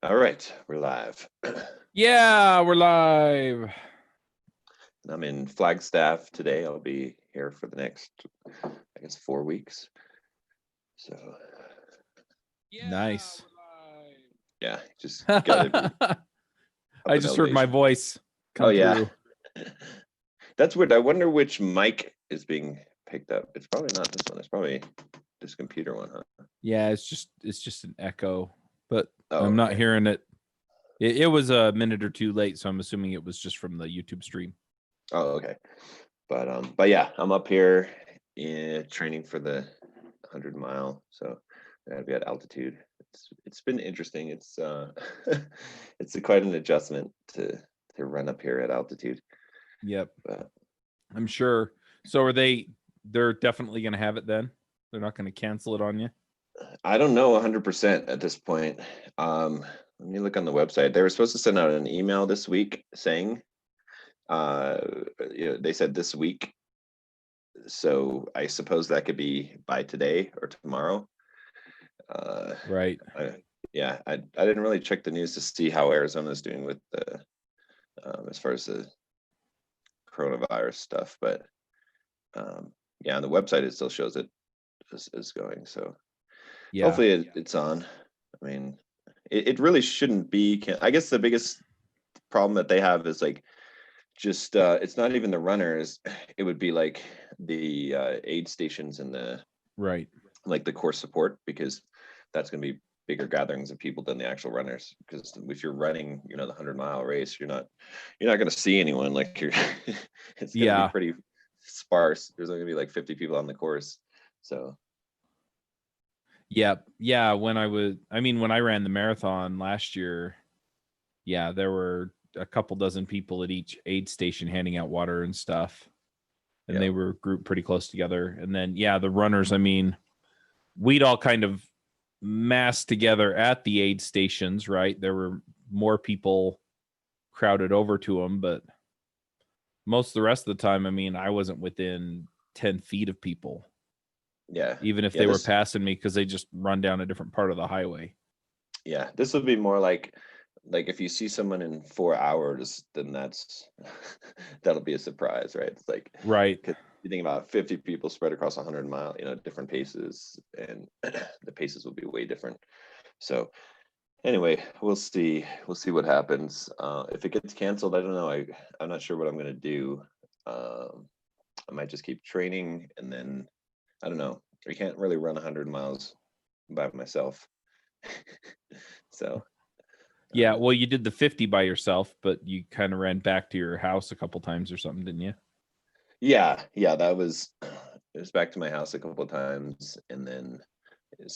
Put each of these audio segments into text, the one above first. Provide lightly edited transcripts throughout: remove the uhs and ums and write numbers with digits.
All right, we're live. Yeah, we're live. I'm in Flagstaff today. I'll be here for the next, I guess, 4 weeks. So, Nice. yeah, just gotta be up I in just heard my elevation. voice Oh come yeah, through. that's weird. I wonder which mic is being picked up. It's probably not this one. It's probably this computer one, huh? Yeah, it's just an echo, but Oh, I'm not okay. hearing it. It was a minute or two late, so I'm assuming it was just from the YouTube stream. Oh, okay. But yeah, I'm up here training for the 100-mile. So I gotta be at altitude. It's been interesting. It's it's quite an adjustment to run up here at altitude. Yep, But I'm sure. So they're definitely going to have it then? They're not going to cancel it on you? I don't know 100% at this point. Let me look on the website. They were supposed to send out an email this week saying, they said this week. So I suppose that could be by today or tomorrow. Right. I didn't really check the news to see how Arizona is doing with the as far as the coronavirus stuff, but yeah, on the website it still shows it is going. So Yeah. hopefully it's on. I mean, it really shouldn't be. I guess the biggest problem that they have is like just it's not even the runners. It would be like the aid stations and the Right. like the course support, because that's going to be bigger gatherings of people than the actual runners. Because if you're running, the 100-mile race, you're not going to see anyone. Like you're, it's going to be Yeah. pretty sparse. There's only going to be like 50 people on the course. So Yeah. When I ran the marathon last year, yeah, there were a couple dozen people at each aid station handing out water and stuff. And yeah, they were grouped pretty close together. And then, yeah, the runners, we'd all kind of massed together at the aid stations, right? There were more people crowded over to them, but most of the rest of the time, I wasn't within 10 feet of people, yeah, even if yeah. they were passing me, because they just run down a different part of the highway. Yeah, this would be more like if you see someone in 4 hours, then that'll be a surprise, right? It's like, Right. 'cause you think about 50 people spread across 100 mile, different paces, and the paces will be way different. So anyway, we'll see what happens. If it gets canceled, I don't know. I'm not sure what I'm gonna do. I might just keep training, and then I don't know. I can't really run 100 miles by myself. So Yeah. Well, you did the 50 by yourself, but you kind of ran back to your house a couple times or something, didn't you? yeah, that was it was back to my house a couple of times, and then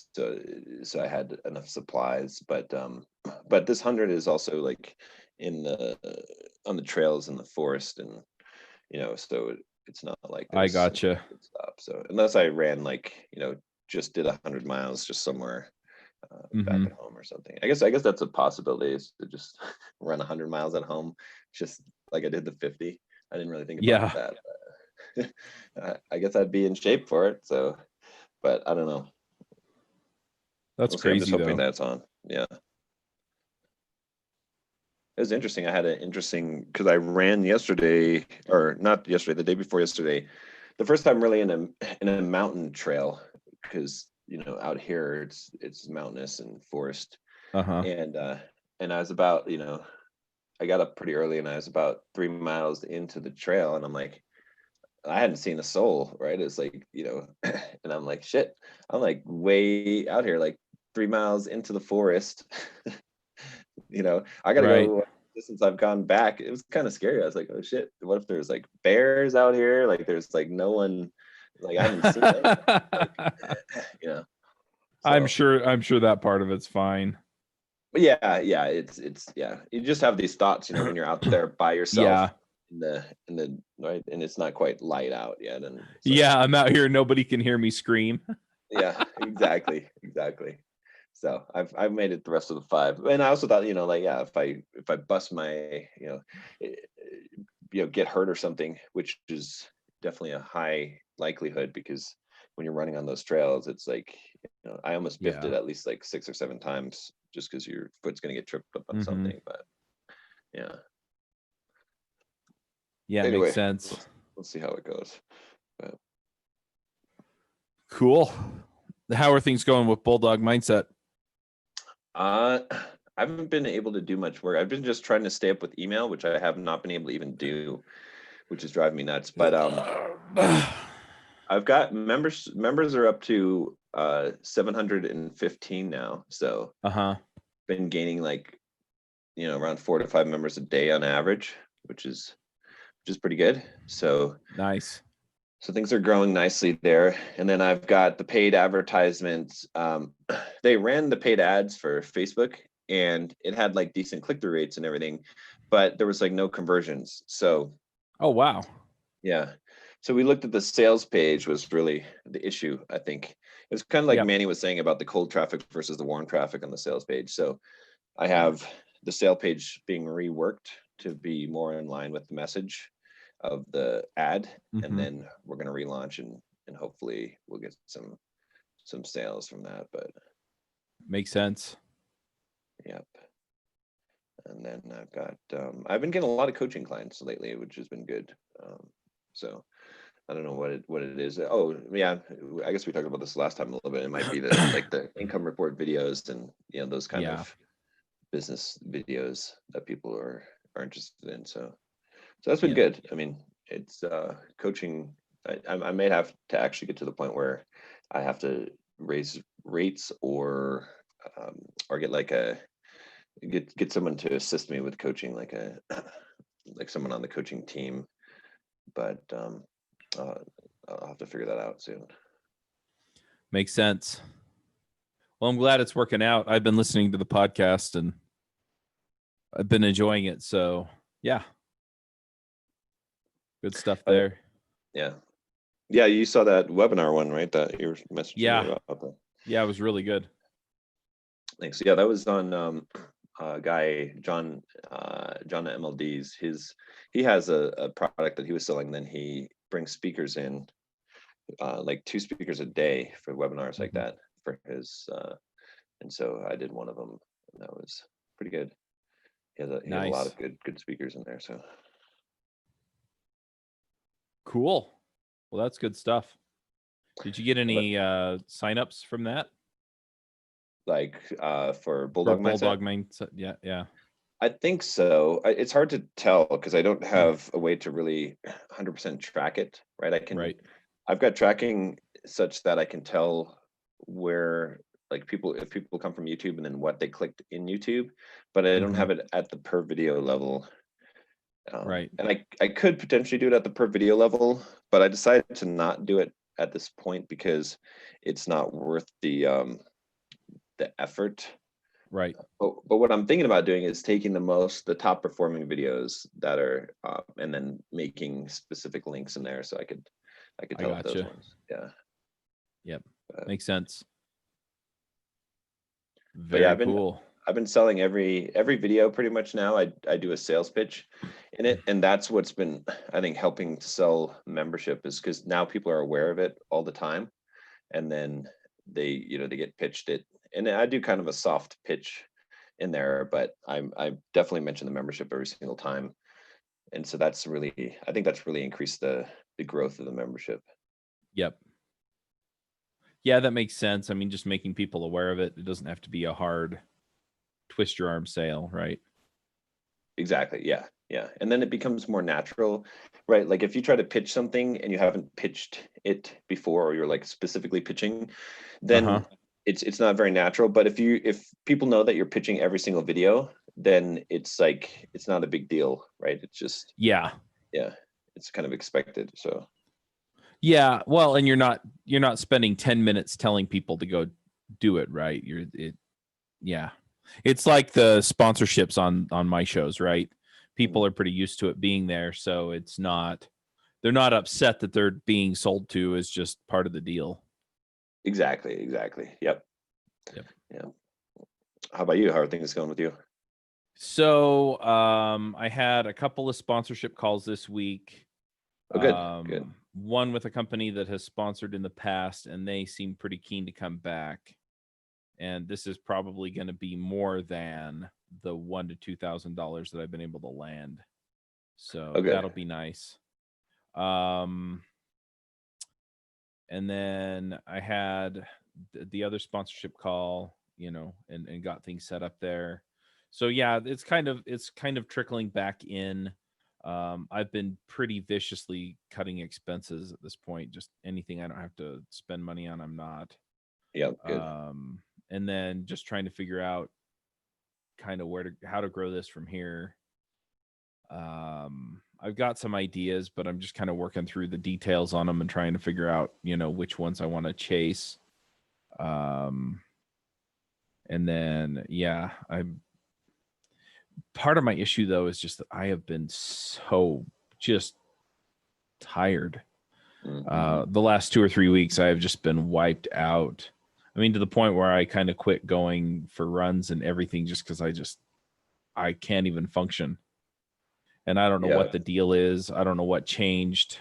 so I had enough supplies, but this 100 is also like in the on the trails in the forest, and so it's not like I there's gotcha. a good stop. So unless I ran like just did 100 miles just somewhere back Mm-hmm. at home or something. I guess that's a possibility, is to just run 100 miles at home, just like I did the 50. I didn't really think about Yeah. that. I guess I'd be in shape for it. So, but I don't know. That's We'll see. I'm just crazy, hoping though. that's on. Yeah. It was interesting. I had an interesting, because I ran yesterday, or not yesterday, the day before yesterday, the first time really in a mountain trail, because out here it's mountainous and forest, Uh-huh. and I was about I got up pretty early, and I was about 3 miles into the trail, and I'm like, I hadn't seen a soul, right? It's like, and I'm like, shit, I'm like way out here, like 3 miles into the forest. I gotta Right. go since I've gone back. It was kind of scary. I was like, oh shit, what if there's like bears out here? Like there's like no one, like I haven't seen anyone, like, you know. I'm So sure that part of it's fine. but yeah, it's yeah. You just have these thoughts, when you're out there by yourself Yeah. in the right, and it's not quite light out yet. And so Yeah, I'm out here, nobody can hear me scream. yeah, exactly. So I've made it the rest of the 5, and I also thought, like, yeah, if I bust my, eh, get hurt or something, which is definitely a high likelihood, because when you're running on those trails, it's like, I almost biffed Yeah. it at least like 6 or 7 times just because your foot's going to get tripped up on Mhm. something. But yeah, Yeah, it anyway, makes sense. we'll see how it goes. But Cool. How are things going with Bulldog Mindset? I haven't been able to do much work. I've been just trying to stay up with email, which I have not been able to even do, which is driving me nuts. But I've got members. Members are up to 715 now. So Uh-huh. been gaining like, around 4 to 5 members a day on average, which is pretty good. So Nice. things are growing nicely there. And then I've got the paid advertisements. They ran the paid ads for Facebook, and it had like decent click-through rates and everything, but there was like no conversions. So Oh, wow. yeah. So we looked at the sales page was really the issue, I think. It was kind of like Yep. Manny was saying about the cold traffic versus the warm traffic on the sales page. So I have the sale page being reworked to be more in line with the message of the ad, and Mhm. then we're going to relaunch, and hopefully we'll get some sales from that. But Makes sense. yep. And then I've been getting a lot of coaching clients lately, which has been good. So I don't know what it is. Oh yeah, I guess we talked about this last time a little bit. It might be the like the income report videos and those kind Yeah. of business videos that people are interested in. So that's been Yeah. good. I mean, it's coaching. I may have to actually get to the point where I have to raise rates or get like get someone to assist me with coaching, like like someone on the coaching team. But uh, I'll have to figure that out soon. Makes sense. Well, I'm glad it's working out. I've been listening to the podcast and I've been enjoying it. So yeah. Good stuff there. Yeah. Yeah, you saw that webinar one, right? That you were messaging me Yeah. about. Yeah, it was really good. Thanks. Yeah, that was on guy John John at MLD's. He has a product that he was selling. Then he brings speakers in, like 2 speakers a day for webinars like Mhm. that for his. And so I did one of them, and that was pretty good. He has a lot Nice. of good speakers in there. So Cool. Well, that's good stuff. Did you get but any signups from that? like for For Bulldog Mindset, Bulldog Mindset? Yeah, yeah. I think so. It's hard to tell because I don't Mm. have a way to really 100% track it, right? Right. I've got tracking such that I can tell where like if people come from YouTube and then what they clicked in YouTube, but I don't Mhm. have it at the per video level. Right. And I could potentially do it at the per video level, but I decided to not do it at this point because it's not worth the effort. Right. But what I'm thinking about doing is taking the top performing videos that are and then making specific links in there so I could I tell those gotcha. ones. Yeah. Yep. But, Makes sense. but yeah, Very cool. I've been selling every video pretty much now. I do a sales pitch in it, and that's what's been, I think, helping to sell membership is because now people are aware of it all the time, and then they get pitched it, and I do kind of a soft pitch in there, but I definitely mention the membership every single time, and so I think that's really increased the growth of the membership. Yep. Yeah, that makes sense. I mean, just making people aware of it. It doesn't have to be a hard twist your arm sale, right? Exactly. Yeah. Yeah. And then it becomes more natural, right? Like if you try to pitch something and you haven't pitched it before, or you're like specifically pitching, Uh-huh. then it's not very natural. But if people know that you're pitching every single video, then it's like it's not a big deal, right? It's just Yeah. yeah, it's kind of expected. So Yeah. Well, and you're not spending 10 minutes telling people to go do it, right? Yeah. It's like the sponsorships on my shows, right? People are pretty used to it being there, so they're not upset that they're being sold to is just part of the deal. exactly. Yep. Yep. Yeah. How about you? How are things going with you? So, I had a couple of sponsorship calls this week. Oh, good. One with a company that has sponsored in the past, and they seem pretty keen to come back. and this is probably going to be more than the $1,000 to $2,000 that I've been able to land. So Okay. that'll be nice. And then I had the other sponsorship call, and got things set up there. So yeah, it's kind of trickling back in. I've been pretty viciously cutting expenses at this point. Just anything I don't have to spend money on, I'm not. Yeah, good. And then just trying to figure out kind of how to grow this from here. I've got some ideas, but I'm just kind of working through the details on them and trying to figure out, which ones I want to chase. And then, yeah, part of my issue though is just that I have been so just tired. The last 2 or 3 weeks, I have just been wiped out. I mean, to the point where I kind of quit going for runs and everything just because I can't even function. And I don't know what the deal is. I don't know what changed.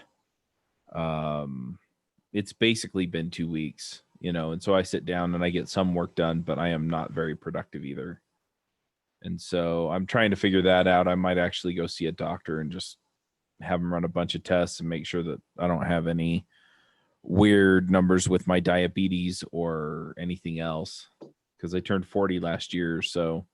It's basically been 2 weeks, and so I sit down and I get some work done, but I am not very productive either. And so I'm trying to figure that out. I might actually go see a doctor and just have him run a bunch of tests and make sure that I don't have any weird numbers with my diabetes or anything else, because I turned 40 last year. So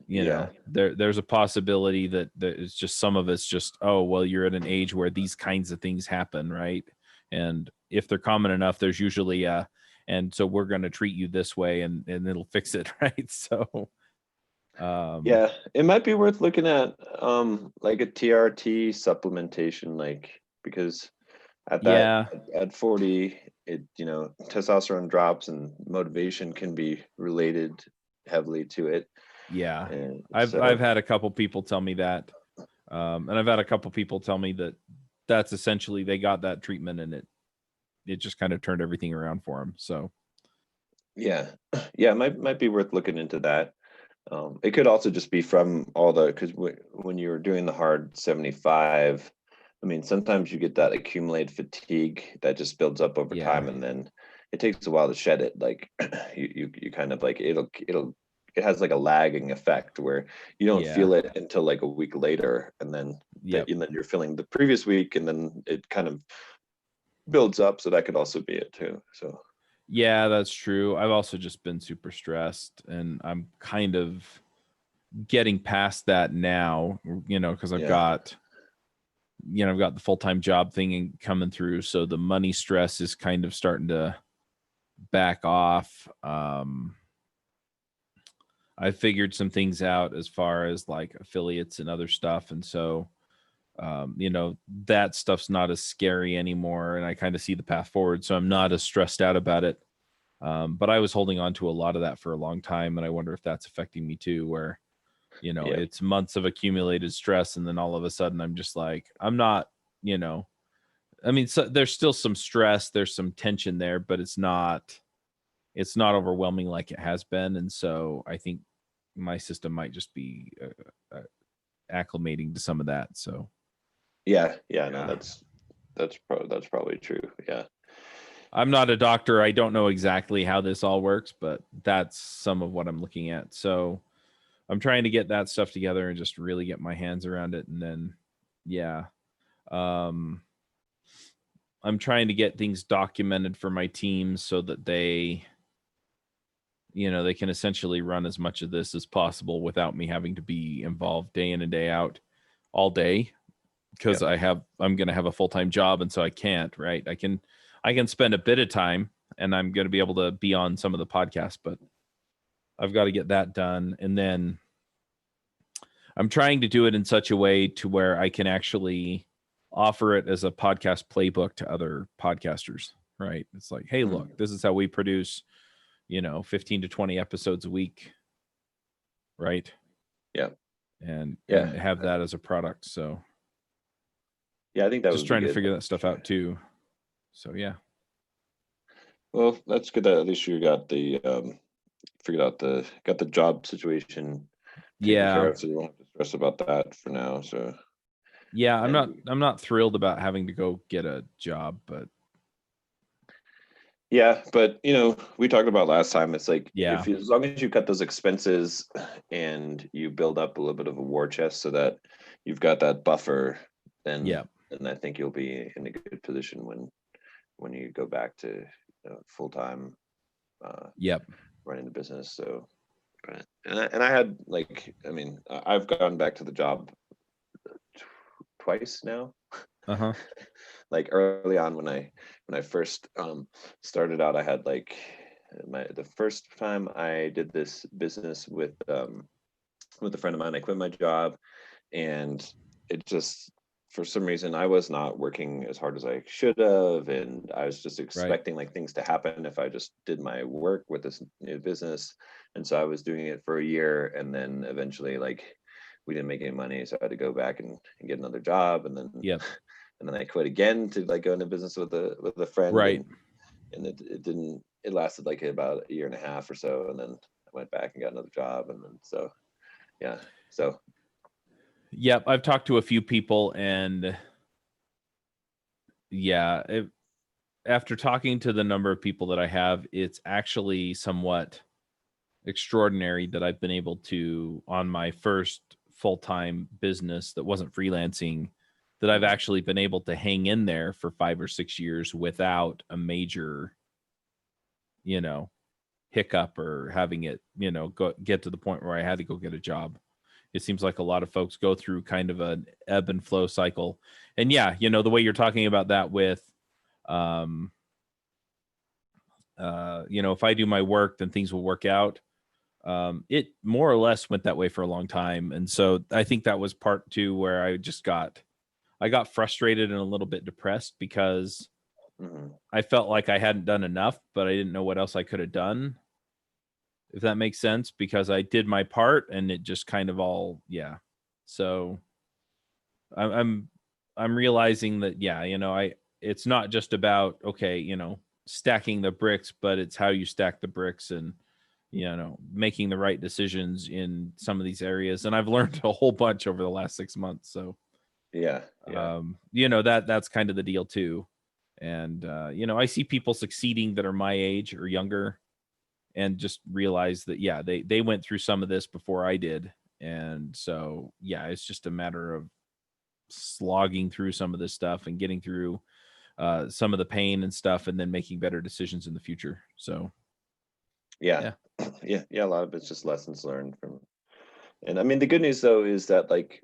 there's a possibility that it's just some of it's just, oh, well, you're at an age where these kinds of things happen, right? And if they're common enough, there's usually and so we're going to treat you this way and it'll fix it, right? So yeah, it might be worth looking at like a TRT supplementation, like, because at 40, it testosterone drops and motivation can be related heavily to it. Yeah, and I've had a couple people tell me that, and I've had a couple people tell me that that's essentially they got that treatment and it just kind of turned everything around for them. So yeah, it might be worth looking into that. It could also just be from all because when you're doing the hard 75, I mean, sometimes you get that accumulated fatigue that just builds up over time, and then it takes a while to shed it. Like you kind of like it has like a lagging effect where you don't feel it until like a week later, and then and then you're feeling the previous week, and then it kind of builds up. So that could also be it too. So yeah, that's true. I've also just been super stressed, and I'm kind of getting past that now, because I've got the full-time job thing coming through, so the money stress is kind of starting to back off. I figured some things out as far as like affiliates and other stuff. And so, that stuff's not as scary anymore. And I kind of see the path forward. So I'm not as stressed out about it. But I was holding on to a lot of that for a long time. And I wonder if that's affecting me too, where, it's months of accumulated stress. And then all of a sudden I'm just like, I'm not, I mean, so there's still some stress, there's some tension there, but it's not overwhelming like it has been. And so I think my system might just be acclimating to some of that. So no, that's probably true. Yeah, I'm not a doctor. I don't know exactly how this all works, but that's some of what I'm looking at. So I'm trying to get that stuff together and just really get my hands around it. And then I'm trying to get things documented for my team so that they they can essentially run as much of this as possible without me having to be involved day in and day out all day, because I'm going to have a full-time job. And so I can't, right. I can spend a bit of time and I'm going to be able to be on some of the podcasts, but I've got to get that done. And then I'm trying to do it in such a way to where I can actually offer it as a podcast playbook to other podcasters, right? It's like, hey, look, this is how we produce 15 to 20 episodes a week, right? And have that as a product. So I think that just trying to figure that stuff out too. So well, that's good that at least you got the figured out got the job situation taken care of, so you won't have to stress about that for now. So I'm not thrilled about having to go get a job, but Yeah, but we talked about last time. It's like Yeah. as long as you cut those expenses and you build up a little bit of a war chest so that you've got that buffer, then Yeah. I think you'll be in a good position when you go back to full time Yep. running the business. So, and I had I've gone back to the job twice now. Uh-huh. Like early on when I first started out, I had like the first time I did this business with a friend of mine. I quit my job, and it just, for some reason, I was not working as hard as I should have, and I was just Right. expecting like things to happen if I just did my work with this new business. And so I was doing it for a year, and then eventually like we didn't make any money, so I had to go back and get another job, and then Yep. I quit again to like go into business with a friend, Right. and it didn't, it lasted like about a year and a half or so, and then I went back and got another job, and then so yeah, so Yep. I've talked to a few people, and yeah, after talking to the number of people that I have, it's actually somewhat extraordinary that I've been able to, on my first full-time business that wasn't freelancing, that I've actually been able to hang in there for 5 or 6 years without a major, hiccup, or having it, get to the point where I had to go get a job. It seems like a lot of folks go through kind of an ebb and flow cycle. And yeah, the way you're talking about that with, um, if I do my work, then things will work out. It more or less went that way for a long time. And so I think that was part two where I got frustrated and a little bit depressed because mhm. I felt like I hadn't done enough, but I didn't know what else I could have done. If that makes sense, because I did my part and it just kind of all, yeah. So I'm I'm realizing that, yeah, it's not just about, okay, stacking the bricks, but it's how you stack the bricks, and making the right decisions in some of these areas. And I've learned a whole bunch over the last 6 months. So Yeah, that's kind of the deal too. And I see people succeeding that are my age or younger, and just realize that, yeah, they went through some of this before I did. And so, yeah, it's just a matter of slogging through some of this stuff and getting through some of the pain and stuff, and then making better decisions in the future. So yeah, yeah. yeah. A lot of it's just lessons learned from. And I mean, the good news though is that like,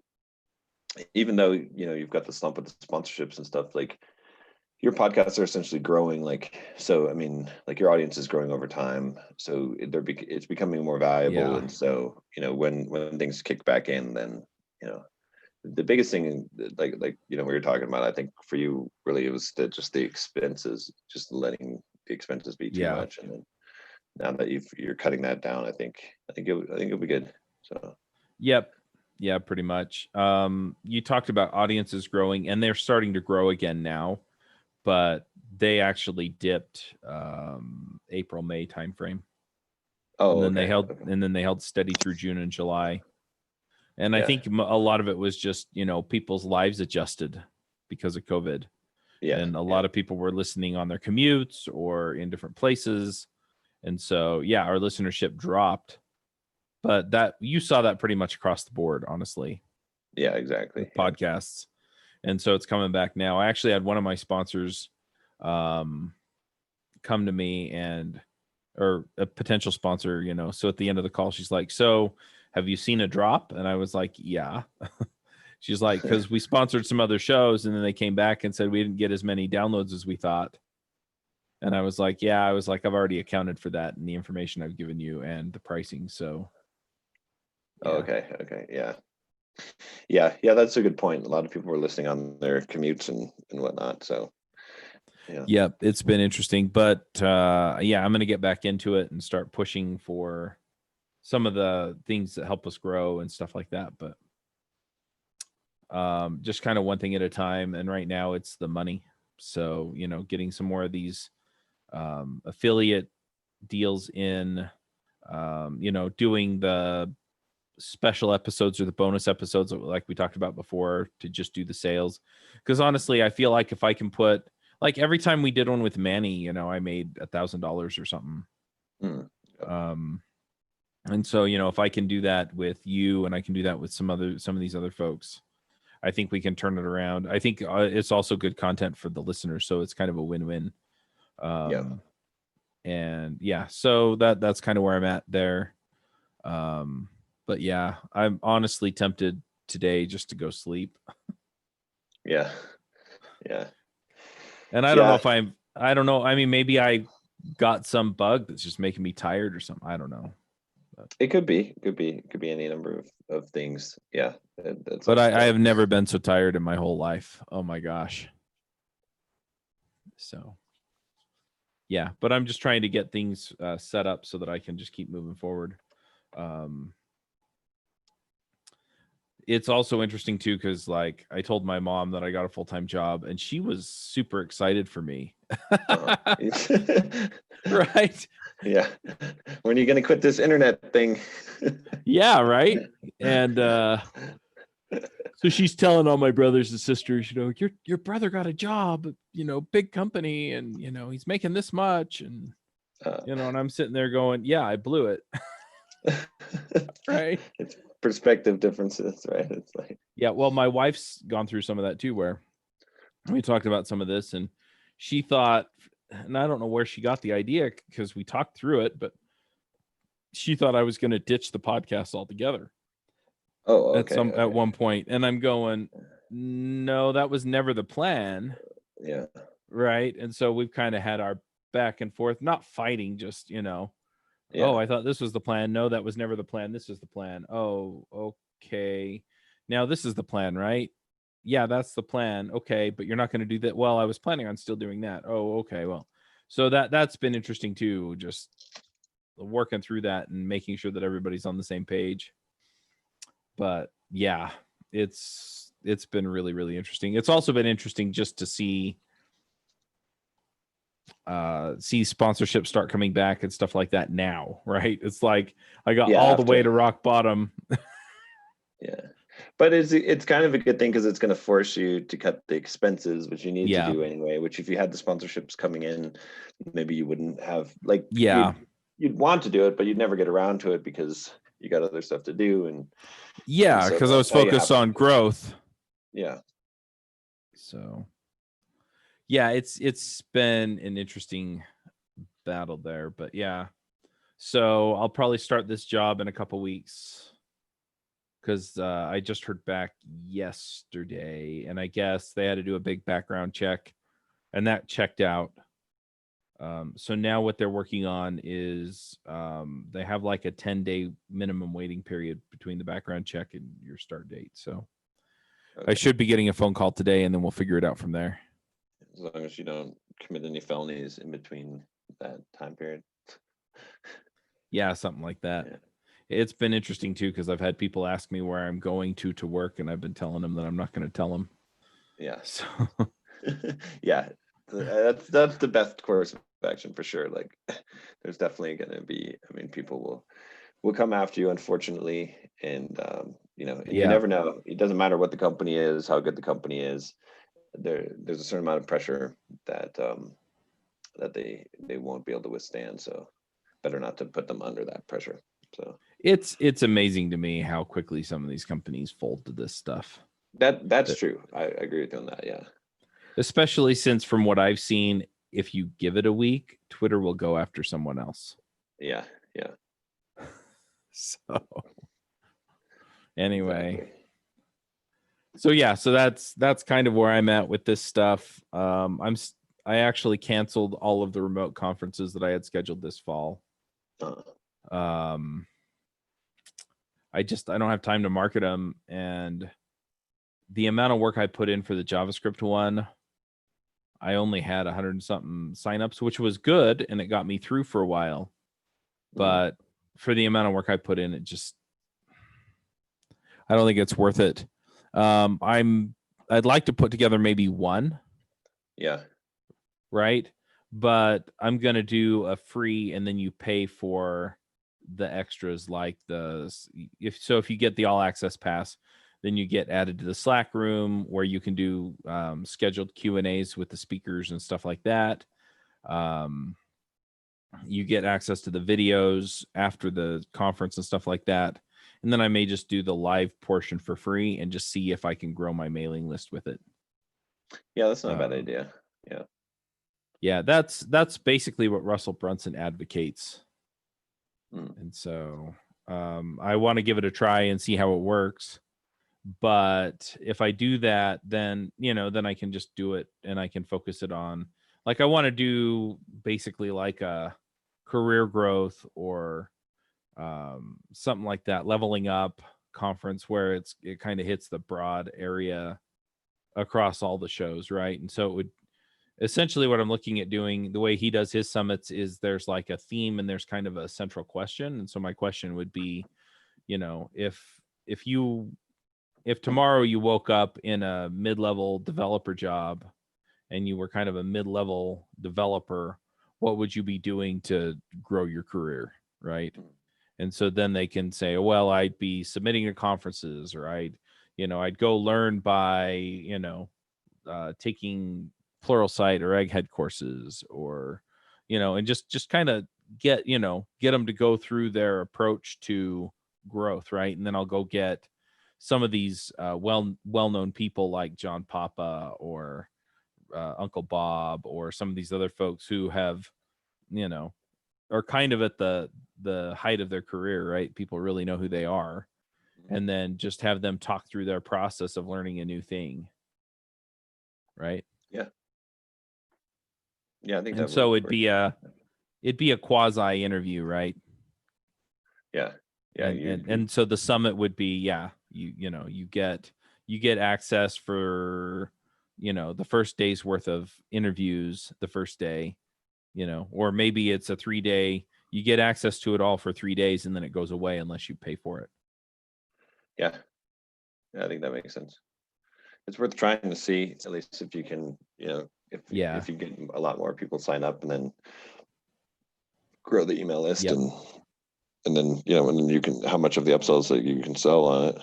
even though you've got the slump with the sponsorships and stuff, like your podcasts are essentially growing. Like, so I mean, like your audience is growing over time, so it's becoming more valuable. Yeah. And so when things kick back in, then the biggest thing, like we were talking about, I think for you really, it was just the expenses, just letting the expenses be too Yeah. much. And then now that you're cutting that down, I think it'll be good. So Yep. Yeah, pretty much. You talked about audiences growing, and they're starting to grow again now, but they actually dipped April, May timeframe. And oh, then okay, okay. they held steady through June and July. And I Yeah, think a lot of it was just, people's lives adjusted because of COVID. yeah, And a yeah, lot of people were listening on their commutes or in different places. And so, yeah, our listenership dropped. But that, you saw that pretty much across the board, honestly, yeah, exactly. with Yeah. podcasts. And so it's coming back now. I actually had one of my sponsors come to me, or a potential sponsor, so at the end of the call, she's like, "So have you seen a drop?" And I was like, "Yeah." She's like, "Because we sponsored some other shows, and then they came back and said we didn't get as many downloads as we thought." And I was like, "Yeah," I was like, "I've already accounted for that in the information I've given you and the pricing." So Oh, yeah. okay, yeah, yeah. That's a good point. A lot of people were listening on their commutes and whatnot. So yeah, Yep, it's been interesting, but yeah, I'm going to get back into it and start pushing for some of the things that help us grow and stuff like that. But just kind of one thing at a time. And right now it's the money. So, getting some more of these affiliate deals in, doing the special episodes or the bonus episodes like we talked about before, to just do the sales. Because honestly, I feel like if I can put, like every time we did one with Manny, I made $1,000 or something. Mm. And so, if I can do that with you and I can do that with some of these other folks, I think we can turn it around. I think it's also good content for the listeners. So it's kind of a win-win. And yeah, so that's kind of where I'm at there. But yeah, I'm honestly tempted today just to go sleep. Yeah. And I don't know if I don't know. I mean, maybe I got some bug that's just making me tired or something. I don't know. It could be any number of things. Yeah. But I have never been so tired in my whole life. Oh my gosh. So yeah, but I'm just trying to get things set up so that I can just keep moving forward. It's also interesting too, because like I told my mom that I got a full-time job and she was super excited for me. Right? Yeah. When are you going to quit this internet thing? Yeah, right. And so she's telling all my brothers and sisters, your brother got a job, big company, and he's making this much, and and I'm sitting there going, yeah, I blew it. Right. It's perspective differences, right? It's like, yeah, well, my wife's gone through some of that too, where we talked about some of this, and she thought, and I don't know where she got the idea because we talked through it, but she thought I was going to ditch the podcast altogether. Oh, okay. At one point, and I'm going, no, that was never the plan. Yeah. Right. And so we've kind of had our back and forth, not fighting, just oh, I thought this was the plan. No, that was never the plan. This is the plan. Oh, okay. Now this is the plan, right? Yeah, that's the plan. Okay, but you're not going to do that. Well, I was planning on still doing that. Oh, okay. Well, so that's been interesting too, just working through that and making sure that everybody's on the same page. But yeah, it's been really, really interesting. It's also been interesting just to see sponsorship start coming back and stuff like that now, right? It's like I got all the way to rock bottom. Yeah, but it's kind of a good thing because it's going to force you to cut the expenses, which you need to do anyway, which if you had the sponsorships coming in, maybe you wouldn't have, like, you'd want to do it, but you'd never get around to it because you got other stuff to do. And because I was focused on growth. Yeah. So yeah, it's been an interesting battle there, but yeah. So I'll probably start this job in a couple weeks because I just heard back yesterday, and I guess they had to do a big background check, and that checked out. So now what they're working on is they have like a 10-day minimum waiting period between the background check and your start date. So I should be getting a phone call today, and then we'll figure it out from there. As long as you don't commit any felonies in between that time period. Yeah, something like that. Yeah. It's been interesting too, because I've had people ask me where I'm going to work, and I've been telling them that I'm not going to tell them. Yeah. So yeah, that's the best course of action for sure. Like, there's definitely going to be, I mean, people will come after you, unfortunately, and you never know. It doesn't matter what the company is, how good the company is. There's a certain amount of pressure that that they won't be able to withstand. So better not to put them under that pressure. So it's amazing to me how quickly some of these companies fold to this stuff. That's true. I agree with you on that. Yeah. Especially since, from what I've seen, if you give it a week, Twitter will go after someone else. Yeah. So anyway. Exactly. So yeah, so that's kind of where I'm at with this stuff. I actually canceled all of the remote conferences that I had scheduled this fall. I don't have time to market them, and the amount of work I put in for the JavaScript one, I only had 100 and something signups, which was good, and it got me through for a while. But for the amount of work I put in, I don't think it's worth it. I'd like to put together maybe one. Yeah. Right. But I'm going to do a free, and then you pay for the extras, like if you get the all access pass, Then you get added to the Slack room where you can do scheduled Q&As with the speakers and stuff like that. You get access to the videos after the conference and stuff like that. And then I may just do the live portion for free and just see if I can grow my mailing list with it. Yeah, that's not a bad idea. Yeah. Yeah, that's basically what Russell Brunson advocates. And so I want to give it a try and see how it works. But if I do that, then, then I can just do it and I can focus it on, like, I want to do basically like a career growth or something like that, leveling up conference where it kind of hits the broad area across all the shows, right? And so it would essentially, what I'm looking at doing, the way he does his summits, is there's like a theme and there's kind of a central question. And so my question would be, if tomorrow you woke up in a mid-level developer job and you were kind of a mid-level developer, what would you be doing to grow your career, right? And so then they can say, well, I'd be submitting to conferences, or I'd go learn by, taking Pluralsight or Egghead courses, or, and just kind of get them to go through their approach to growth, right? And then I'll go get some of these well-known people like John Papa or Uncle Bob, or some of these other folks who have, are kind of at the height of their career, right? People really know who they are, and then just have them talk through their process of learning a new thing, right? Yeah, I think And that so would it'd be a quasi interview, right? Yeah. And so the summit would be, you get access for the first day's worth of interviews the first day, or maybe it's a 3-day, you get access to it all for 3 days and then it goes away unless you pay for it. Yeah, I think that makes sense. It's worth trying to see, at least if you can, if you get a lot more people sign up, and then grow the email list. Yep. And then, and then you can, how much of the upsells that you can sell on it.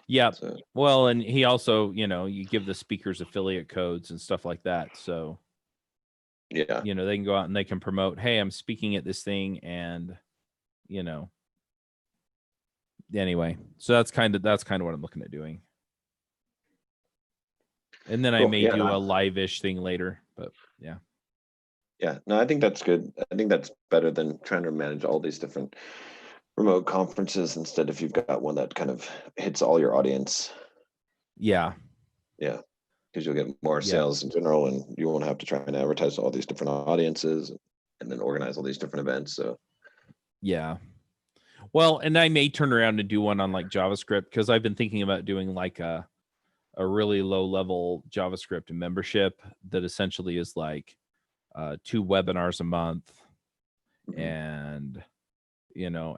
Yeah. So. Well, and he also, you give the speakers affiliate codes and stuff like that. So, yeah, they can go out and they can promote, hey, I'm speaking at this thing. And, anyway, so that's kind of what I'm looking at doing. And then cool. I may do a live-ish thing later, but yeah. Yeah, no, I think that's good. I think that's better than trying to manage all these different remote conferences. Instead, if you've got one that kind of hits all your audience. Yeah. Yeah, because you'll get more sales in general, and you won't have to try and advertise to all these different audiences and then organize all these different events. So yeah. Well, and I may turn around and do one on like JavaScript, because I've been thinking about doing like a really low level JavaScript membership that essentially is like 2 webinars a month, and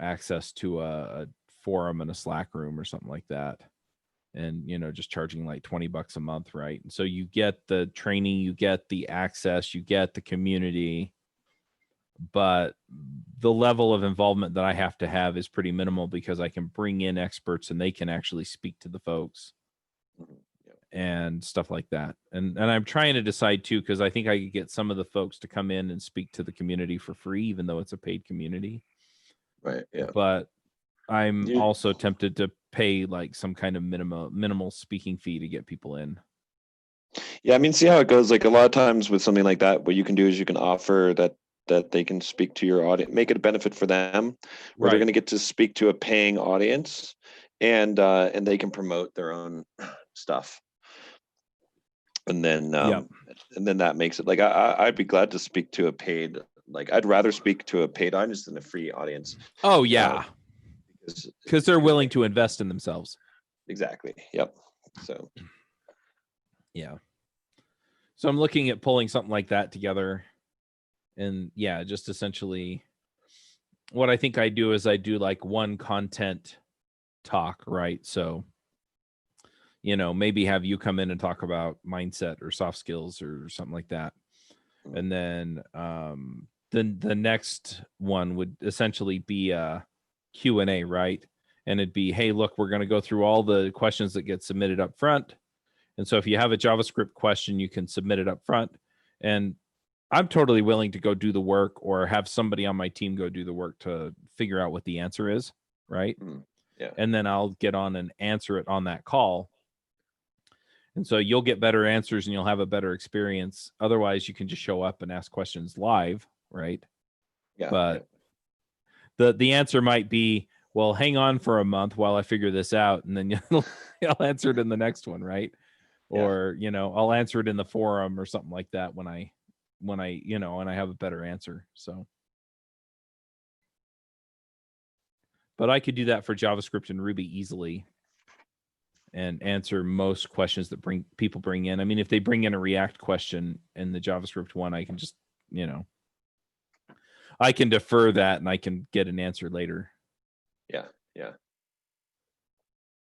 access to a forum and a Slack room or something like that, and just charging like $20 a month, right? And so you get the training, you get the access, you get the community, but the level of involvement that I have to have is pretty minimal, because I can bring in experts and they can actually speak to the folks and stuff like that. And I'm trying to decide too, because I think I could get some of the folks to come in and speak to the community for free, even though it's a paid community. Right. Yeah. But I'm also tempted to pay like some kind of minimal speaking fee to get people in. Yeah, I mean, see how it goes. Like a lot of times with something like that, what you can do is you can offer that they can speak to your audience, make it a benefit for them, where they're going to get to speak to a paying audience, and they can promote their own stuff. And then and then that makes it like I'd be glad to speak to a paid, like I'd rather speak to a paid audience than a free audience. Oh yeah, because they're willing to invest in themselves. Exactly. Yep. So yeah. So I'm looking at pulling something like that together, and just essentially what I think I do is I do like one content talk, right? So maybe have you come in and talk about mindset or soft skills or something like that. And then the next one would essentially be a Q&A, right? and it'd be, hey, look, we're going to go through all the questions that get submitted up front. And so if you have a JavaScript question, you can submit it up front. And I'm totally willing to go do the work or have somebody on my team go do the work to figure out what the answer is, right? Yeah. And then I'll get on and answer it on that call. And so you'll get better answers and you'll have a better experience. Otherwise, you can just show up and ask questions live, right? Yeah. But the answer might be, well, hang on for a month while I figure this out, and then I'll answer it in the next one, right? Yeah. Or, you know, I'll answer it in the forum or something like that when I you know, and I have a better answer. So, but I could do that for JavaScript and Ruby easily and answer most questions that people bring in. I mean, if they bring in a React question in the JavaScript one, I can just, you know, I can defer that and I can get an answer later. Yeah. Yeah.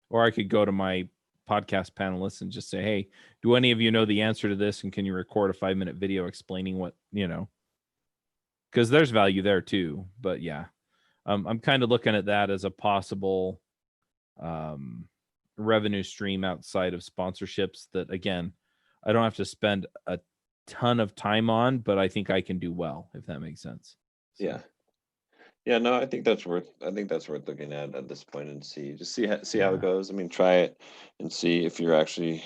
Or I could go to my podcast panelists and just say, hey, do any of you know the answer to this? And can you record a 5-minute video explaining what, you know, because there's value there too. But yeah, I'm kind of looking at that as a possible revenue stream outside of sponsorships that, again, I don't have to spend a ton of time on, but I think I can do well, if that makes sense. So. Yeah. Yeah, no, I think that's worth looking at this point and see how it goes. I mean, try it and see if you're actually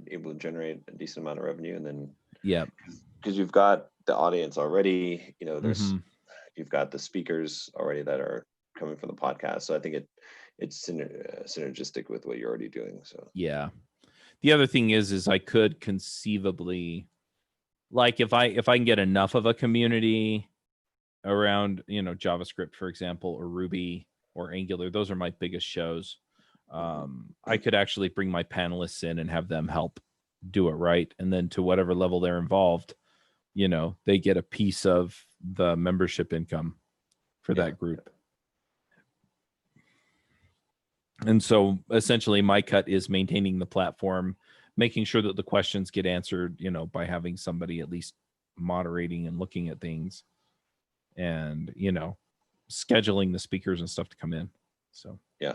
able to generate a decent amount of revenue, and then because you've got the audience already, you know, you've got the speakers already that are coming from the podcast. So I think it's synergistic with what you're already doing. So yeah. The other thing is I could conceivably, like, if I can get enough of a community around, you know, JavaScript, for example, or Ruby or Angular, those are my biggest shows. I could actually bring my panelists in and have them help do it right. And then to whatever level they're involved, you know, they get a piece of the membership income for that group. And so essentially my cut is maintaining the platform, making sure that the questions get answered, you know, by having somebody at least moderating and looking at things, and, you know, scheduling the speakers and stuff to come in. So yeah,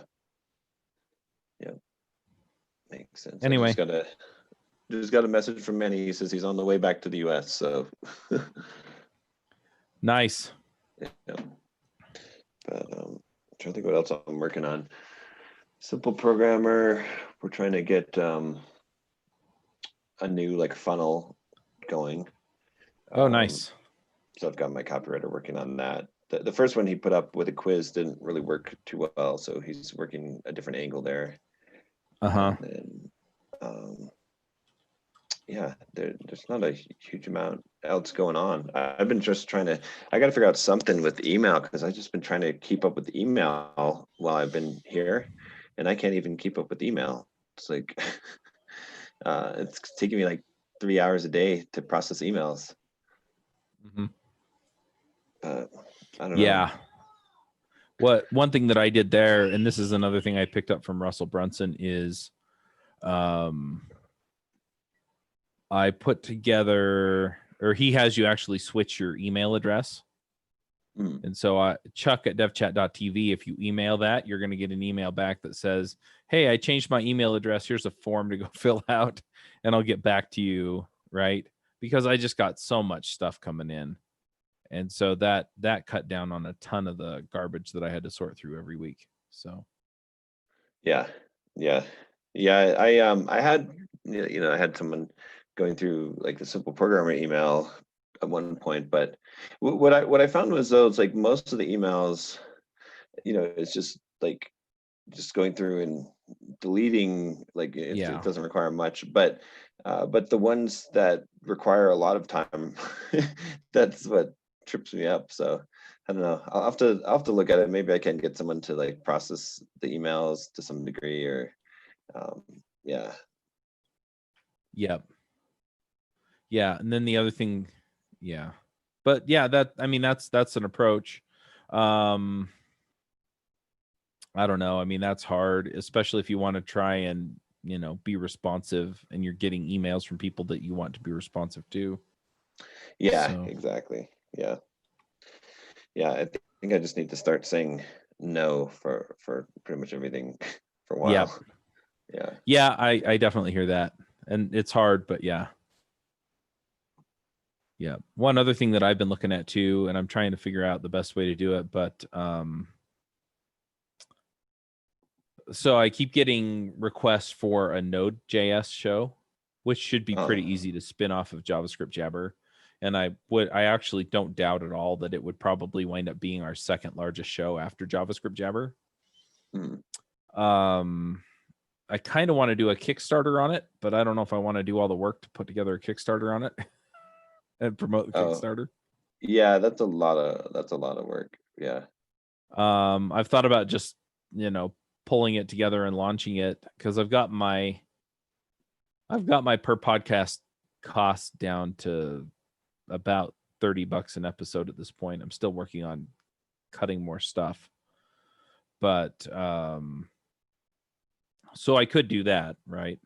makes sense. Anyway, just got a message from Manny. He says he's on the way back to the US. So nice. Yeah. But I'm trying to think what else I'm working on. Simple Programmer. We're trying to get a new like funnel going. Oh, nice. So I've got my copywriter working on that. The first one he put up with a quiz didn't really work too well, so he's working a different angle there. And yeah, there's not a huge amount else going on. I've been just trying to, I got to figure out something with email, because I've just been trying to keep up with email while I've been here, and I can't even keep up with email. It's like, it's taking me like 3 hours a day to process emails. I don't know. One thing that I did there, and this is another thing I picked up from Russell Brunson, is I put together, or he has you actually switch your email address. And so Chuck at devchat.tv, if you email that, you're going to get an email back that says, hey, I changed my email address. Here's a form to go fill out, and I'll get back to you, right? Because I just got so much stuff coming in. And so that cut down on a ton of the garbage that I had to sort through every week. So yeah. I had, you know, I had someone going through like the Simple Programmer email at one point, but what I found was, though, it's like most of the emails, you know, it's just like just going through and deleting, like it doesn't require much, but the ones that require a lot of time, that's what trips me up. So I don't know. I'll have to look at it. Maybe I can get someone to like process the emails to some degree, or yeah. And then the other thing, but yeah, that's an approach. I don't know. I mean, that's hard, especially if you want to try and, you know, be responsive and you're getting emails from people that you want to be responsive to. Yeah, exactly. Yeah. I think I just need to start saying no for pretty much everything for a Yep. while. Yeah. Yeah, I definitely hear that. And it's hard, but yeah. Yeah. One other thing that I've been looking at too, and I'm trying to figure out the best way to do it, but so I keep getting requests for a Node.js show, which should be pretty Oh, easy to spin off of JavaScript Jabber. And I actually don't doubt at all that it would probably wind up being our second largest show after JavaScript Jabber. hmm. I kind of want to do a Kickstarter on it, but I don't know if I want to do all the work to put together a Kickstarter on it and promote the Oh, Kickstarter. yeah, that's a lot of work. Yeah. I've thought about just, pulling it together and launching it because I've got my per podcast cost down to about $30 an episode at this point. I'm still working on cutting more stuff, but so I could do that, right?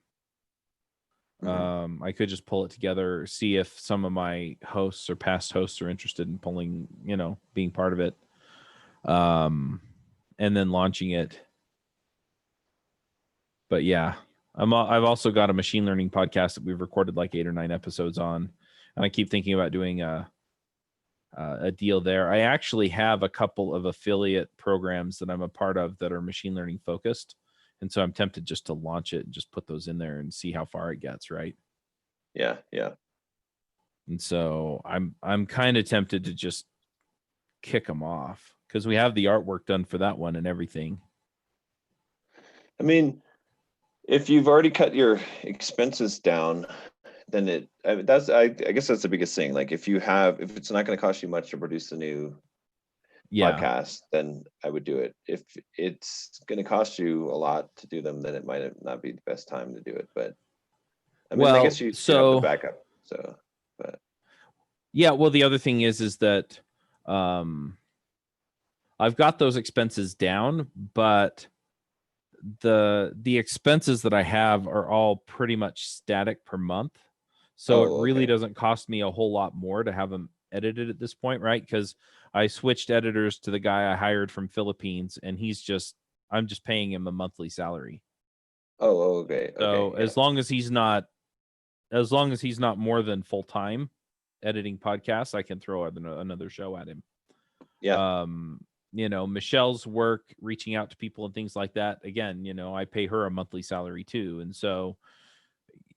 Mhm. I could just pull it together, see if some of my hosts or past hosts are interested in pulling, being part of it, and then launching it. But yeah, I've also got a machine learning podcast that we've recorded like 8 or 9 episodes on, and I keep thinking about doing a deal there. I actually have a couple of affiliate programs that I'm a part of that are machine learning focused, and so I'm tempted just to launch it and just put those in there and see how far it gets, right? Yeah, yeah. And so I'm kind of tempted to just kick them off because we have the artwork done for that one and everything. I mean, if you've already cut your expenses down, then I guess that's the biggest thing. Like if it's not going to cost you much to produce a new Yeah. podcast, then I would do it. If it's going to cost you a lot to do them, then it might not be the best time to do it. But I mean, I Well, guess you have the so backup. So, but yeah, well, the other thing is that I've got those expenses down, but the expenses that I have are all pretty much static per month. So it oh, really okay. doesn't cost me a whole lot more to have them edited at this point, right? Because I switched editors to the guy I hired from Philippines, and I'm just paying him a monthly salary. Oh, okay, okay, So yeah, as long as he's not more than full time editing podcasts, I can throw another show at him. yeah. um Michelle's work reaching out to people and things like that, again, I pay her a monthly salary too. And so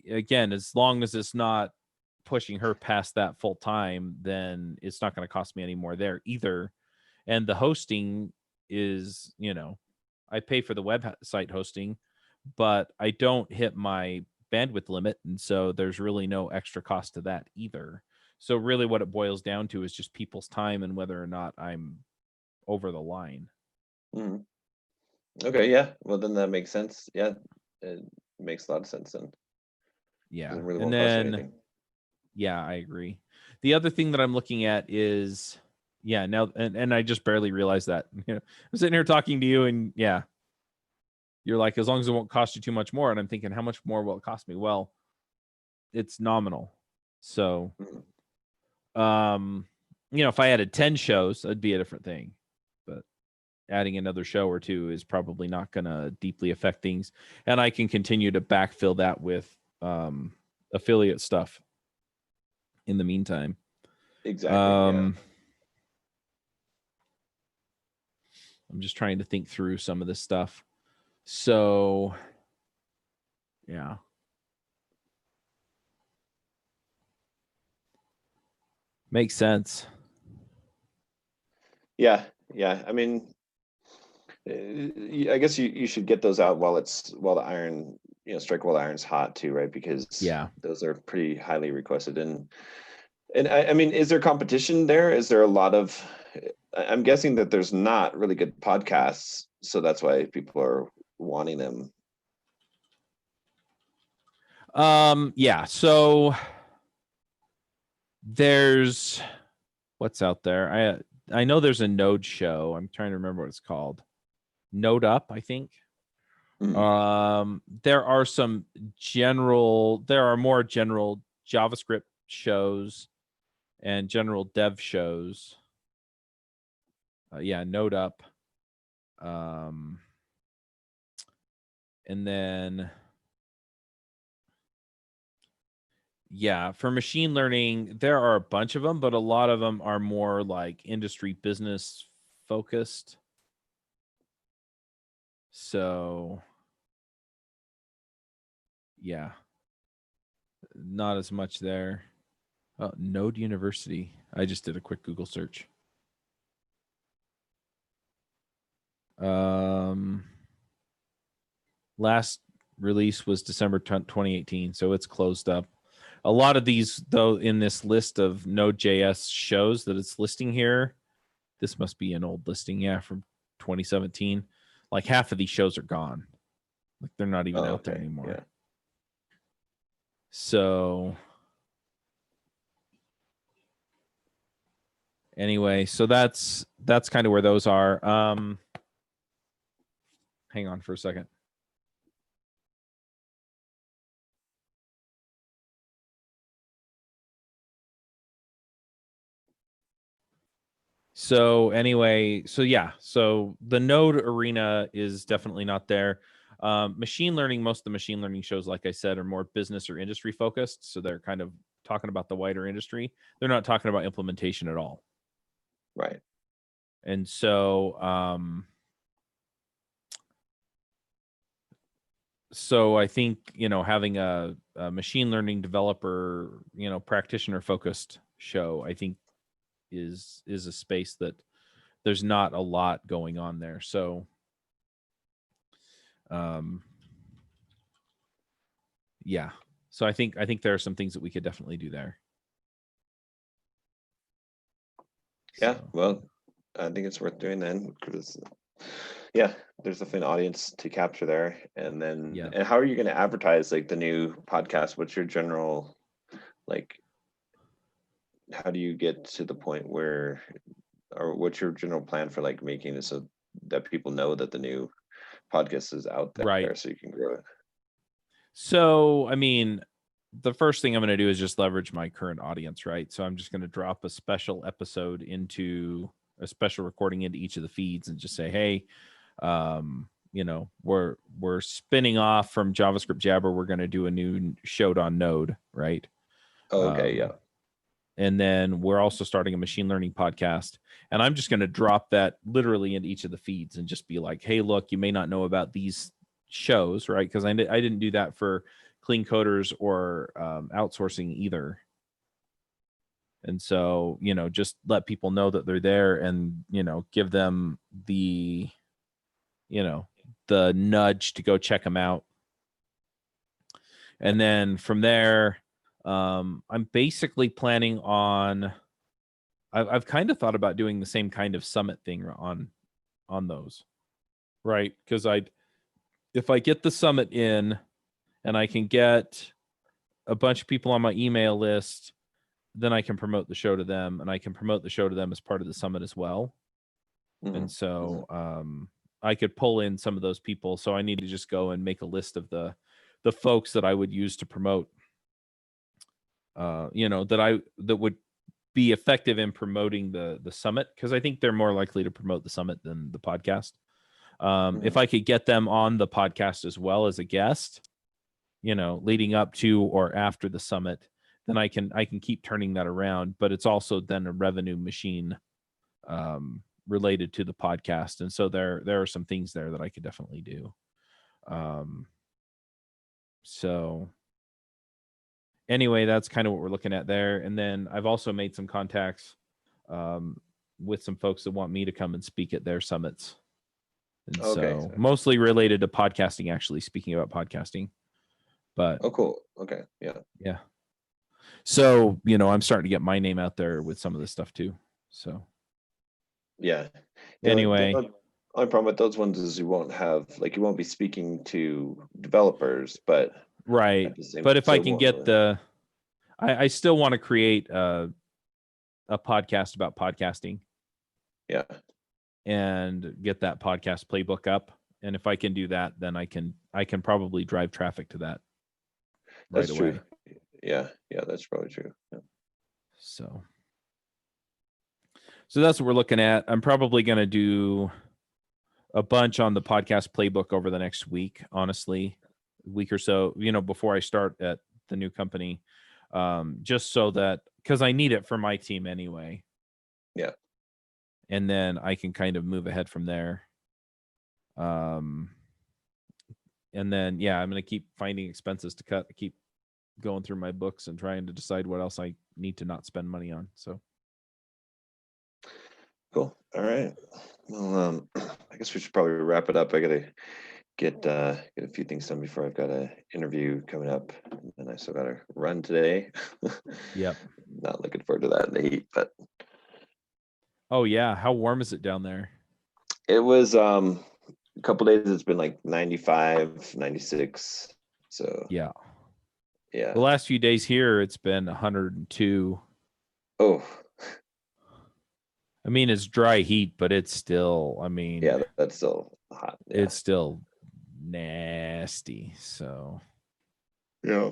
again, as long as it's not pushing her past that full time, then it's not going to cost me any more there either. And the hosting is, I pay for the website hosting, but I don't hit my bandwidth limit, and so there's really no extra cost to that either. So really what it boils down to is just people's time and whether or not I'm over the line. Mhm. Okay, yeah. Well, then that makes sense. Yeah, it makes a lot of sense. Then Yeah. it really And won't cost you then, anything. yeah, I agree. The other thing that I'm looking at is, yeah, now, and I just barely realized that, I'm sitting here talking to you and yeah, you're like, as long as it won't cost you too much more. And I'm thinking, how much more will it cost me? Well, it's nominal. So, Mhm. if I added 10 shows, that'd be a different thing. But adding another show or two is probably not going to deeply affect things. And I can continue to backfill that with affiliate stuff in the meantime. Exactly. Yeah. Um, I'm just trying to think through some of this stuff. So, yeah. Makes sense. Yeah. Yeah. I mean, I guess you should get those out while the iron, strike while the iron's hot too, right? Because Yeah. those are pretty highly requested. And I mean, is there competition there? Is there a lot of? I'm guessing that there's not really good podcasts, so that's why people are wanting them. Yeah. So there's what's out there. I know there's a Node show. I'm trying to remember what it's called. Node Up, I think. Hmm. There are more general JavaScript shows and general dev shows. Yeah, Node Up. And then, yeah, for machine learning, there are a bunch of them, but a lot of them are more like industry business focused. So, yeah, not as much there. Oh, Node University. I just did a quick Google search. Last release was December 2018, so it's closed up. A lot of these, though, in this list of Node.js shows that it's listing here, this must be an old listing, yeah, from 2017. Like half of these shows are gone. Like they're not even out there anymore. Yeah. So anyway, so that's kind of where those are. Hang on for a second. So anyway, so yeah, so the Node arena is definitely not there. Machine learning, most of the machine learning shows, like I said, are more business or industry focused. So they're kind of talking about the wider industry. They're not talking about implementation at all. Right. And so, so I think, having a machine learning developer, practitioner focused show, I think is a space that there's not a lot going on there. So, yeah. So I think there are some things that we could definitely do there. Yeah. So. Well, I think it's worth doing then, because yeah, there's definitely an audience to capture there. And then, Yeah. and how are you going to advertise like the new podcast? What's your general, like, how do you get to the point where, or what's your general plan for like making it so that people know that the new podcast is out there, Right. so you can grow it? So, I mean, the first thing I'm going to do is just leverage my current audience, right? So I'm just going to drop a special episode into a special recording into each of the feeds and just say, hey, we're spinning off from JavaScript Jabber. We're going to do a new show on Node, right? Oh, okay. Yeah. And then we're also starting a machine learning podcast. And I'm just going to drop that literally into each of the feeds and just be like, hey, look, you may not know about these shows, right? Because I didn't do that for Clean Coders or outsourcing either. And so, just let people know that they're there and, give them the, the nudge to go check them out. And then from there, I'm basically planning on, I've kind of thought about doing the same kind of summit thing on those, right? Because if I get the summit in and I can get a bunch of people on my email list, then I can promote the show to them, and I can promote the show to them as part of the summit as well. Mm-hmm. And so I could pull in some of those people. So I need to just go and make a list of the folks that I would use to promote, that would be effective in promoting the summit, because I think they're more likely to promote the summit than the podcast. If I could get them on the podcast as well as a guest, leading up to or after the summit, then I can keep turning that around. But it's also then a revenue machine related to the podcast, and so there are some things there that I could definitely do. So anyway, that's kind of what we're looking at there. And then I've also made some contacts with some folks that want me to come and speak at their summits. And so mostly related to podcasting, actually, speaking about podcasting. But oh, cool. Okay. Yeah. Yeah. So, I'm starting to get my name out there with some of this stuff too. So yeah. Anyway. The only problem with those ones is you won't be speaking to developers, but right. But if I can get I still want to create a podcast about podcasting. Yeah. And get that podcast playbook up. And if I can do that, then I can probably drive traffic to that right away. True. Yeah, that's probably true. Yeah. So that's what we're looking at. I'm probably going to do a bunch on the podcast playbook over the next week, honestly, week or so, before I start at the new company, just so that, because I need it for my team anyway. Yeah. And then I can kind of move ahead from there. And then, yeah, I'm going to keep finding expenses to cut. I keep going through my books and trying to decide what else I need to not spend money on. So Cool. All right. Well, I guess we should probably wrap it up. I gotta get a few things done before I've got an interview coming up, and I still gotta run today. Yep. Not looking forward to that in the heat, but Oh yeah, how warm is it down there? it was a couple days. It's been like 95, 96. So Yeah. yeah. The last few days here, it's been 102. Oh, I mean, it's dry heat, but it's still, I mean, yeah, that's still hot. Yeah. it's still nasty. So yeah.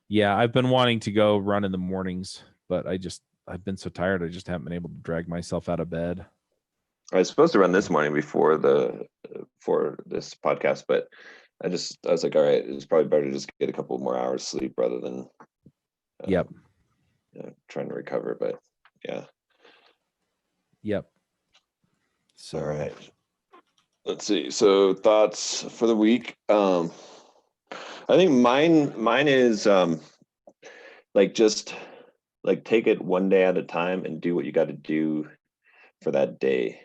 yeah, I've been wanting to go run in the mornings, but I've been so tired. I just haven't been able to drag myself out of bed. I was supposed to run this morning for this podcast, but I was like, all right, it's probably better to just get a couple more hours sleep rather than Yep. Trying to recover. But yeah. Yep. So All right. Let's see. So thoughts for the week. I think mine is like just like take it one day at a time and do what you got to do for that day.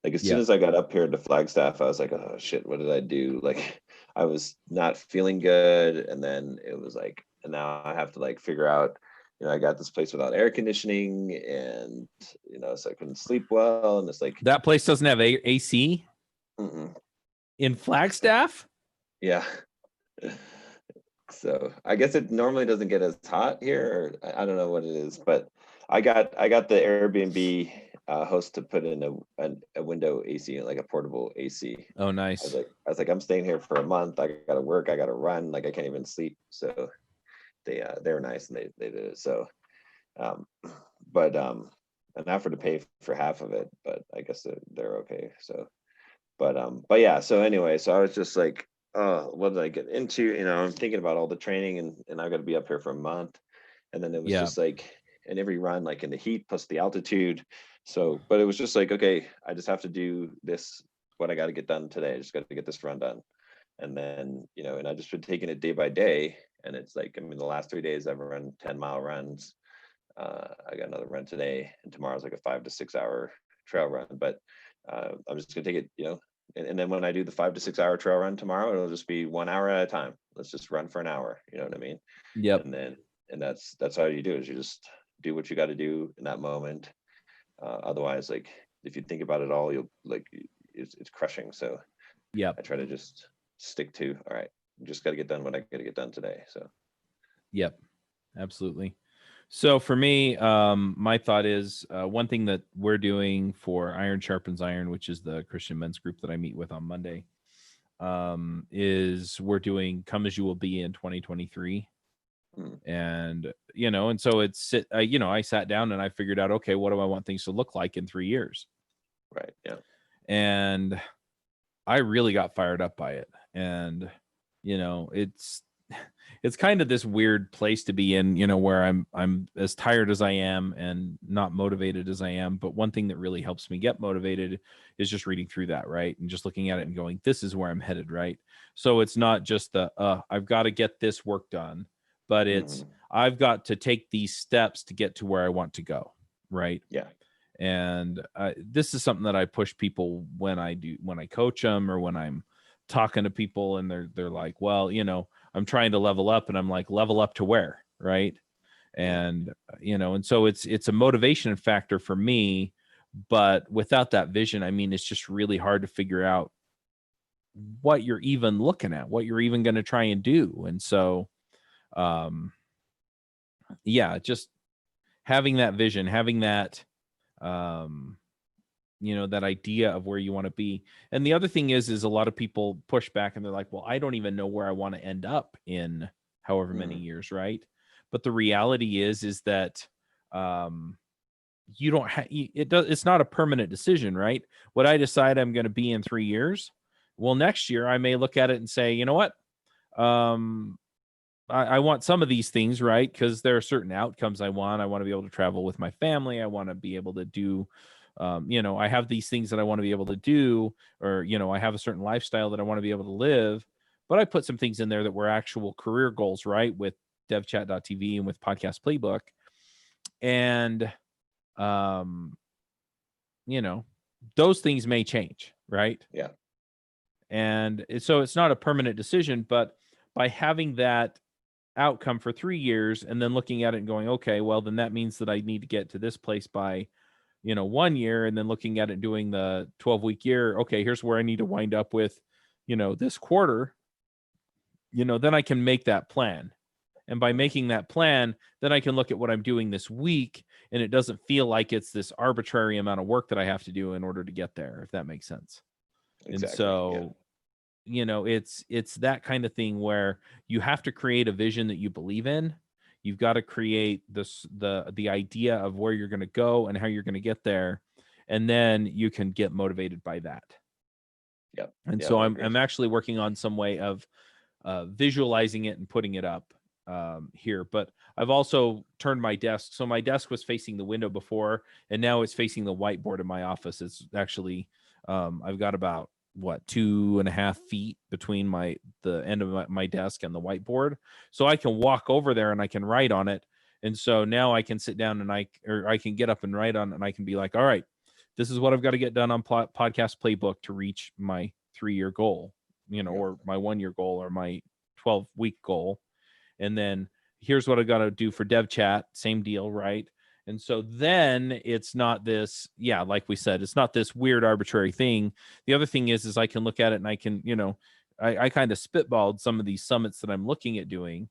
Like as soon as I got up here to Flagstaff, I was like, oh shit, what did I do? Like I was not feeling good. And then it was like, and now I have to like figure out, I got this place without air conditioning and, so I couldn't sleep well. And it's like, that place doesn't have AC in Flagstaff? Yeah. So I guess it normally doesn't get as hot here. Or I don't know what it is, but I got the Airbnb host to put in a window AC, like a portable AC. Oh, nice. I was like, I'm staying here for a month. I got to work. I got to run. Like I can't even sleep. So they were nice and they did it. So, but and I offered to pay for half of it, but I guess they're okay. So, but yeah. So anyway, so I was just like, what did I get into? I'm thinking about all the training and I've got to be up here for a month. And then it was just like, and every run, like in the heat plus the altitude. So, but it was just like, okay, I just have to do this, what I got to get done today. I just got to get this run done. And then, and I just been taking it day by day. And it's like, I mean, the last 3 days I've run 10-mile runs. I got another run today and tomorrow's like a 5 to 6 hour trail run, but I'm just gonna take it, and then when I do the 5 to 6 hour trail run tomorrow, it'll just be 1 hour at a time. Let's just run for an hour. You know what I mean? Yep. And that's how you do it. You just do what you got to do in that moment. Otherwise, like if you think about it all, you'll like it's crushing. So yeah, I try to just stick to, all right, just got to get done what I got to get done today. So yep, absolutely. So for me, my thought is one thing that we're doing for Iron Sharpens Iron, which is the Christian men's group that I meet with on Monday, is we're doing Come As You Will Be in 2023. And, and so I sat down and I figured out, okay, what do I want things to look like in 3 years? Right. Yeah. And I really got fired up by it. And, it's kind of this weird place to be in, where I'm as tired as I am and not motivated as I am. But one thing that really helps me get motivated is just reading through that, right? And just looking at it and going, this is where I'm headed, right? So it's not just I've got to get this work done, but it's I've got to take these steps to get to where I want to go, right? Yeah. And this is something that I push people when I coach them or when I'm talking to people and they're like, well, I'm trying to level up, and I'm like, level up to where, right? And and so it's a motivation factor for me, but without that vision, I mean, it's just really hard to figure out what you're even looking at, what you're even going to try and do. And so just having that vision, having that that idea of where you want to be. And the other thing is a lot of people push back and they're like, well, I don't even know where I want to end up in however many years. Right. But the reality is that, you don't have it's not a permanent decision, right? What I decide I'm going to be in 3 years, well, next year I may look at it and say, you know what, um I want some of these things, right? Because there are certain outcomes I want. I want to be able to travel with my family. I want to be able to do, I have these things that I want to be able to do, or, I have a certain lifestyle that I want to be able to live. But I put some things in there that were actual career goals, right? With devchat.tv and with Podcast Playbook. And, um, you know, those things may change, right? Yeah. And so it's not a permanent decision, but by having that outcome for 3 years and then looking at it and going, okay, well, then that means that I need to get to this place by, 1 year, and then looking at it doing the 12-week year. Okay, here's where I need to wind up with, this quarter, then I can make that plan. And by making that plan, then I can look at what I'm doing this week, and it doesn't feel like it's this arbitrary amount of work that I have to do in order to get there, if that makes sense. Exactly. And so, it's that kind of thing where you have to create a vision that you believe in. You've got to create the idea of where you're going to go and how you're going to get there, and then you can get motivated by that. Yep. And Yeah, so I I'm agree. I'm actually working on some way of visualizing it and putting it up here. But I've also turned my desk. So my desk was facing the window before, and now it's facing the whiteboard in my office. It's actually I've got about 2.5 feet between the end of my desk and the whiteboard, so I can walk over there and I can write on it. And so now I can sit down and I can get up and write on it, and I can be like, all right, this is what I've got to get done on Podcast Playbook to reach my 3-year goal, or my 1-year goal, or my 12-week goal. And then here's what I got to do for dev chat, same deal, right? And so then it's not this, like we said, it's not this weird arbitrary thing. The other thing is I can look at it and I can, I kind of spitballed some of these summits that I'm looking at doing.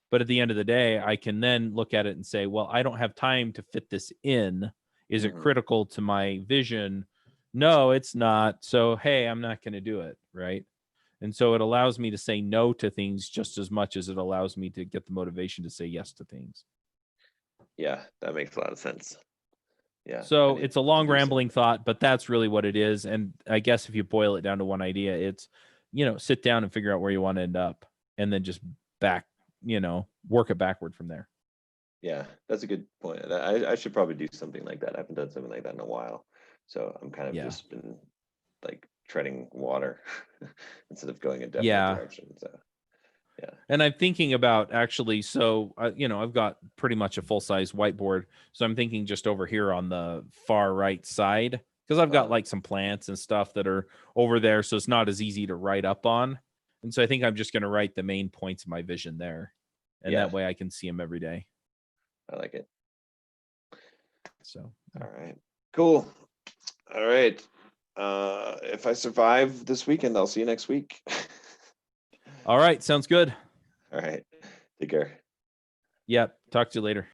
But at the end of the day, I can then look at it and say, well, I don't have time to fit this in. Is it critical to my vision? No, it's not. So, hey, I'm not going to do it, right? And so it allows me to say no to things just as much as it allows me to get the motivation to say yes to things. Yeah, that makes a lot of sense. Yeah. So it's a long rambling thought, but that's really what it is. And I guess if you boil it down to one idea, it's, sit down and figure out where you want to end up, and then just work it backward from there. Yeah, that's a good point. I should probably do something like that. I haven't done something like that in a while. So I'm kind of just been like treading water instead of going a definite direction. So yeah. And I'm thinking about actually, so I've got pretty much a full-size whiteboard. So I'm thinking just over here on the far right side, because I've got like some plants and stuff that are over there, so it's not as easy to write up on. And so I think I'm just going to write the main points of my vision there, and that way I can see them every day. I like it. So all right, cool. All right, if I survive this weekend, I'll see you next week. All right, sounds good. All right, take care. Yep, talk to you later.